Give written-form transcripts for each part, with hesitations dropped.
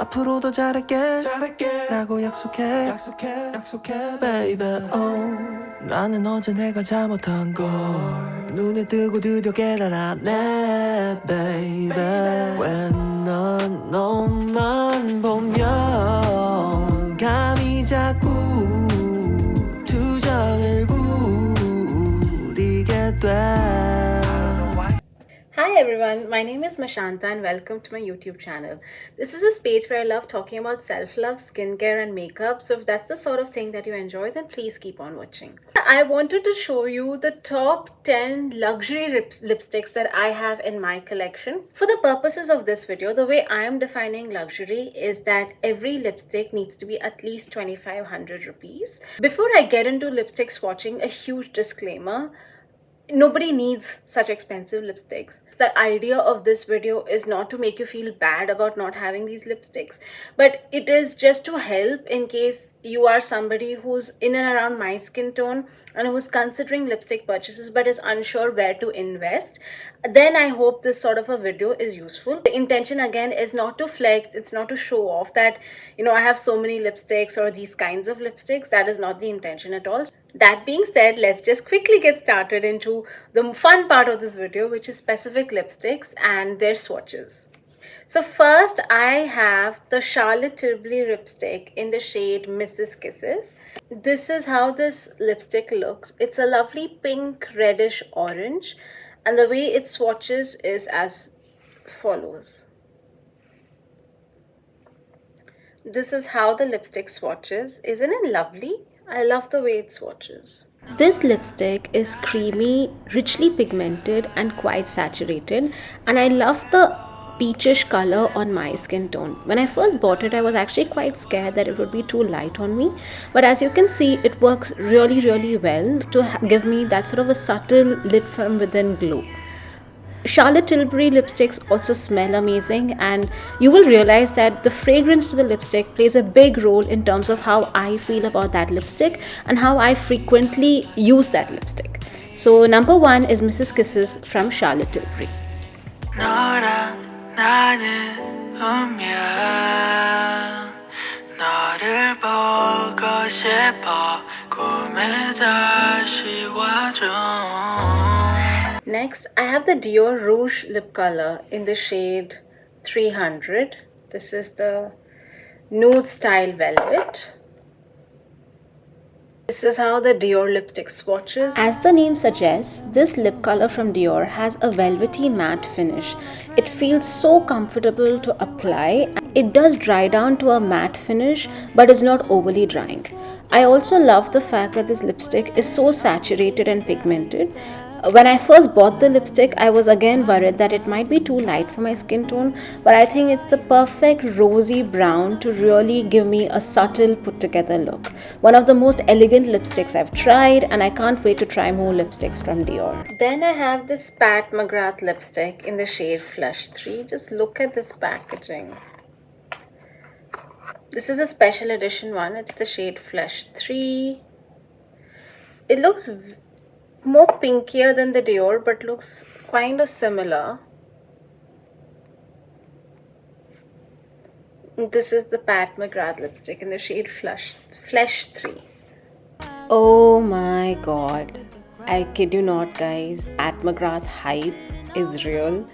앞으로도 잘할게 라고 약속해 baby 나는 어제 내가 잘못한 걸 눈에 뜨고 드디어 깨달았네 baby 왜 넌 너만 보면 감이 자꾸 투정을 부리게 돼. Hi everyone, my name is Mashanta and welcome to my YouTube channel. This is a space where I love talking about self-love, skincare and makeup. So if that's the sort of thing that you enjoy, then please keep on watching. I wanted to show you the top 10 luxury lipsticks that I have in my collection. For the purposes of this video, the way I am defining luxury is that every lipstick needs to be at least 2500 rupees. Before I get into lipstick swatching, a huge disclaimer. Nobody needs such expensive lipsticks. The idea of this video is not to make you feel bad about not having these lipsticks, but it is just to help in case you are somebody who's in and around my skin tone and who's considering lipstick purchases but is unsure where to invest. Then I hope this sort of a video is useful. The intention again is not to flex, it's not to show off that I have so many lipsticks or these kinds of lipsticks. That is not the intention at all. That being said, let's just quickly get started into the fun part of this video, which is specific lipsticks and their swatches. So first I have the Charlotte Tilbury lipstick in the shade Mrs. Kisses. This is how this lipstick looks. It's a lovely pink reddish orange and the way it swatches is as follows. This is how the lipstick swatches. Isn't it lovely? I love the way it swatches. This lipstick is creamy, richly pigmented and quite saturated, and I love the peachish color on my skin tone. When I first bought it, I was actually quite scared that it would be too light on me, but as you can see, it works really well to give me that sort of a subtle lip from within glow. Charlotte Tilbury lipsticks also smell amazing, and you will realize that the fragrance to the lipstick plays a big role in terms of how I feel about that lipstick and how I frequently use that lipstick. So number 1 is Mrs. Kisses from Charlotte Tilbury. 너를 보고 싶어 꿈에 다시 와줘. Next, I have the Dior Rouge lip color in the shade 300. This is the nude style velvet. This is how the Dior lipstick swatches. As the name suggests, this lip color from Dior has a velvety matte finish. It feels so comfortable to apply. It does dry down to a matte finish, but is not overly drying. I also love the fact that this lipstick is so saturated and pigmented. When I first bought the lipstick, I was again worried that it might be too light for my skin tone, but I think it's the perfect rosy brown to really give me a subtle put together look. One of the most elegant lipsticks I've tried, and I can't wait to try more lipsticks from Dior. Then I have this Pat McGrath lipstick in the shade Flush 3. Just look at this packaging. This is a special edition one. It's the shade Flush 3. It looks more pinkier than the Dior, but looks kind of similar. This is the Pat McGrath lipstick in the shade Flesh 3. Oh my god, I kid you not guys, Pat McGrath hype is real.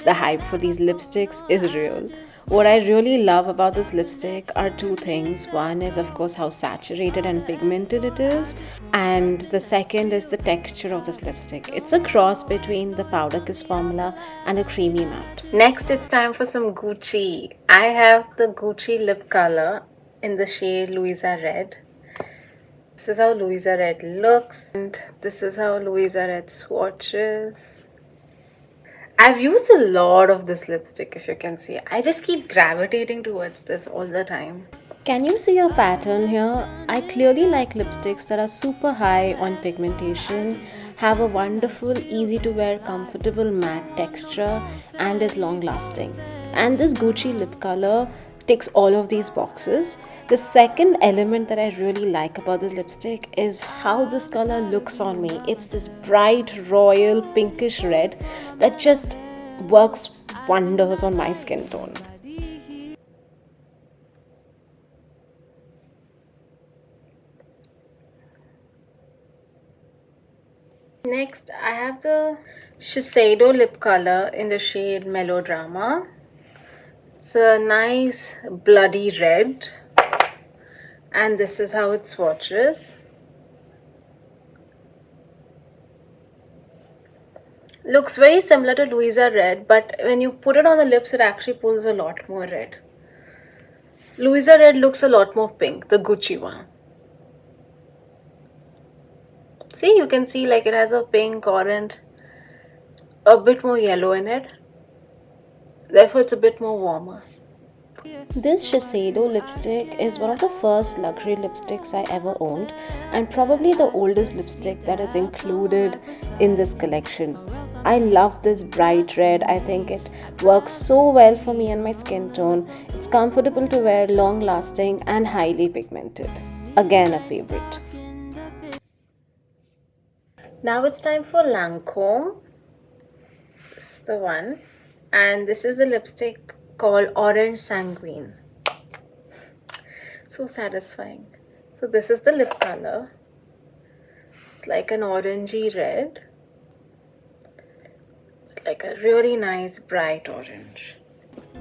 The hype for these lipsticks is real. What I really love about this lipstick are two things. One is of course how saturated and pigmented it is, and the second is the texture of this lipstick. It's a cross between the Powder Kiss formula and a creamy matte. Next, it's time for some Gucci. I have the Gucci lip color in the shade Louisa Red. This is how Louisa Red looks, and this is how Louisa Red swatches. I've used a lot of this lipstick, if you can see. I just keep gravitating towards this all the time. Can you see a pattern here? I clearly like lipsticks that are super high on pigmentation, have a wonderful, easy to wear, comfortable matte texture, and is long lasting. And this Gucci lip color ticks all of these boxes. The second element that I really like about this lipstick is how this color looks on me. It's this bright royal pinkish red that just works wonders on my skin tone. Next, I have the Shiseido lip color in the shade Mellow Drama. It's a nice bloody red, and this is how it swatches. Looks very similar to Louisa Red, but when you put it on the lips, it actually pulls a lot more red. Louisa Red looks a lot more pink, the Gucci one. See, you can see like it has a pink, orange, a bit more yellow in it. Therefore, it's a bit more warmer. This Shiseido lipstick is one of the first luxury lipsticks I ever owned, and probably the oldest lipstick that is included in this collection. I love this bright red. I think it works so well for me and my skin tone. It's comfortable to wear, long lasting, and highly pigmented. Again, a favorite. Now it's time for Lancome. This is the one. And this is a lipstick called Orange Sanguine. So satisfying. So this is the lip color. It's like an orangey red. Like a really nice bright orange.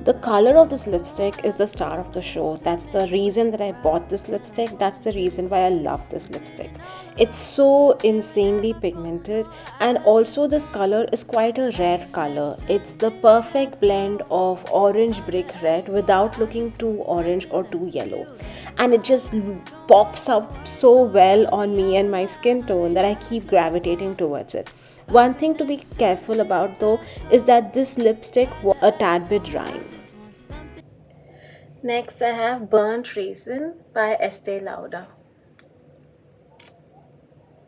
The color of this lipstick is the star of the show. That's the reason that I bought this lipstick. That's the reason why I love this lipstick. It's so insanely pigmented, and also this color is quite a rare color. It's the perfect blend of orange brick red without looking too orange or too yellow. And it just pops up so well on me and my skin tone that I keep gravitating towards it. One thing to be careful about though is that this lipstick was a tad bit drying. Next I have Burnt Raisin by Este Lauder.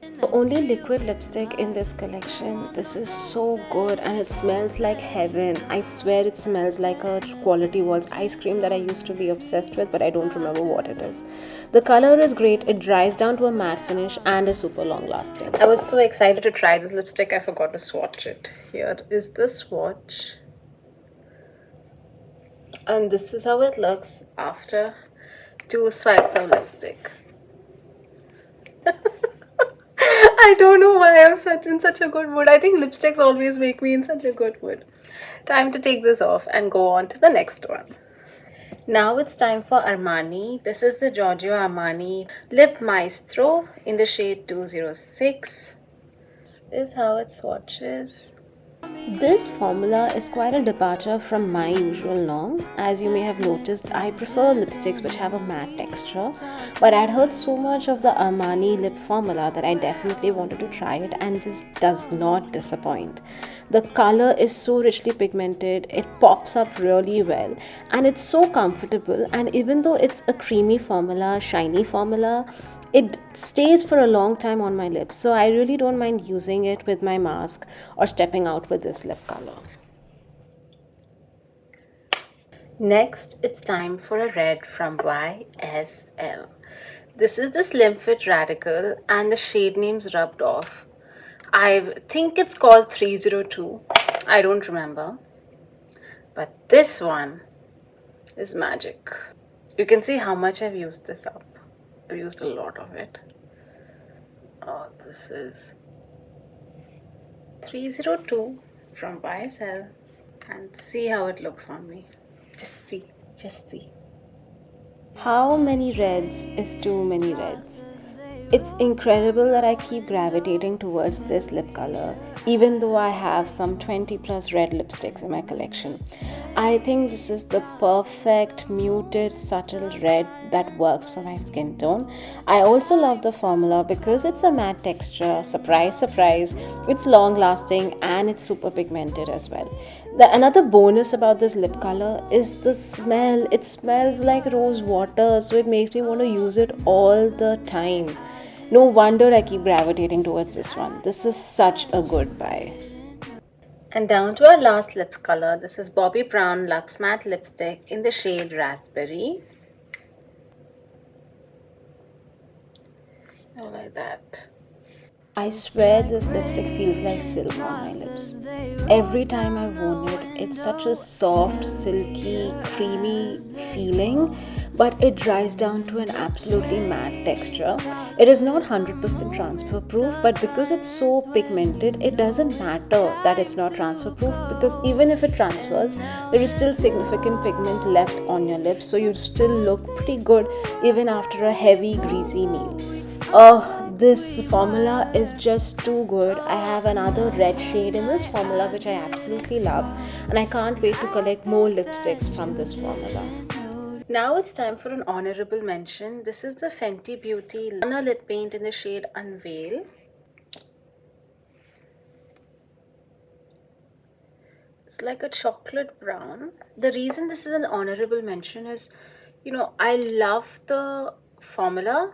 The only liquid lipstick in this collection. This is so good and it smells like heaven. I swear it smells like a Quality Walls ice cream that I used to be obsessed with, but I don't remember what it is. The color is great. It dries down to a matte finish and is super long lasting. I was so excited to try this lipstick, I forgot to swatch it. Here is the swatch. And this is how it looks after 2 swipes of lipstick. I don't know why I'm in such a good mood. I think lipsticks always make me in such a good mood. Time to take this off and go on to the next one. Now it's time for Armani. This is the Giorgio Armani Lip Maestro in the shade 206. This is how it swatches. This formula is quite a departure from my usual norm. As you may have noticed, I prefer lipsticks which have a matte texture, but I'd heard so much of the Armani lip formula that I definitely wanted to try it, and this does not disappoint. The color is so richly pigmented, it pops up really well, and it's so comfortable. And even though it's a creamy formula, shiny formula, it stays for a long time on my lips, so I really don't mind using it with my mask or stepping out with this lip color. Next, it's time for a red from YSL. This is the Slim Fit Radical and the shade name's rubbed off. I think it's called 302. I don't remember. But this one is magic. You can see how much I've used this up. I've used a lot of it. Oh, this is 302 from YSL, and see how it looks on me. Just see. How many reds is too many reds? It's incredible that I keep gravitating towards this lip color, even though I have some 20 plus red lipsticks in my collection. I think this is the perfect muted subtle red that works for my skin tone. I also love the formula because it's a matte texture, surprise, it's long lasting and it's super pigmented as well. Another bonus about this lip color is the smell. It smells like rose water, so it makes me want to use it all the time. No wonder I keep gravitating towards this one. This is such a good buy. And down to our last lip color. This is Bobbi Brown Luxe Matte Lipstick in the shade Raspberry. Oh, like that. I swear this lipstick feels like silk on my lips. Every time I've worn it, it's such a soft, silky, creamy feeling, but it dries down to an absolutely matte texture. It is not 100% transfer proof, but because it's so pigmented, it doesn't matter that it's not transfer proof, because even if it transfers, there is still significant pigment left on your lips, so you still look pretty good even after a heavy, greasy meal. Oh, this formula is just too good. I have another red shade in this formula which I absolutely love, and I can't wait to collect more lipsticks from this formula. Now it's time for an honorable mention. This is the Fenty Beauty Lana Lip Paint in the shade Unveil. It's like a chocolate brown. The reason this is an honorable mention is, I love the formula.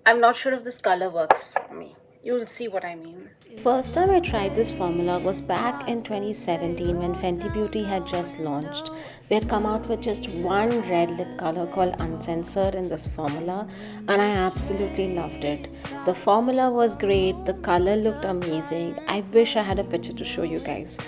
I'm not sure if this color works for me. You'll see what I mean. First time I tried this formula was back in 2017 when Fenty Beauty had just launched. They had come out with just one red lip color called Uncensored in this formula, and I absolutely loved it. The formula was great, the color looked amazing. I wish I had a picture to show you guys.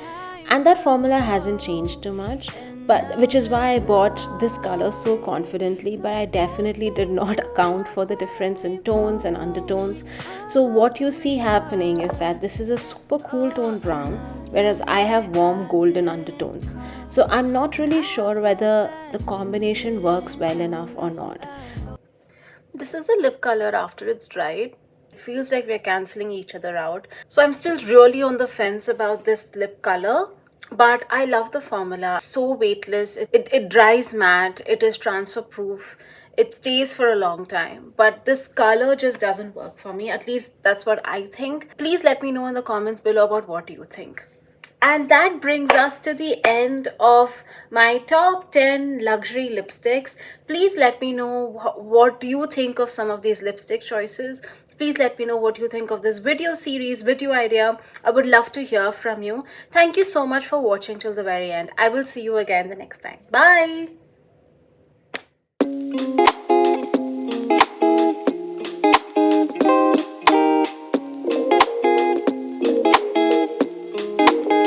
And that formula hasn't changed too much, but which is why I bought this color so confidently, but I definitely did not account for the difference in tones and undertones. So what you see happening is that this is a super cool tone brown, whereas I have warm golden undertones. So I'm not really sure whether the combination works well enough or not. This is the lip color after it's dried. It feels like we're cancelling each other out. So I'm still really on the fence about this lip color. But I love the formula. It's so weightless. It dries matte. It is transfer proof. It stays for a long time. But this color just doesn't work for me. At least that's what I think. Please let me know in the comments below about what you think. And that brings us to the end of my top 10 luxury lipsticks. Please let me know what you think of some of these lipstick choices. Please let me know what you think of this video series, video idea. I would love to hear from you. Thank you so much for watching till the very end. I will see you again the next time. Bye.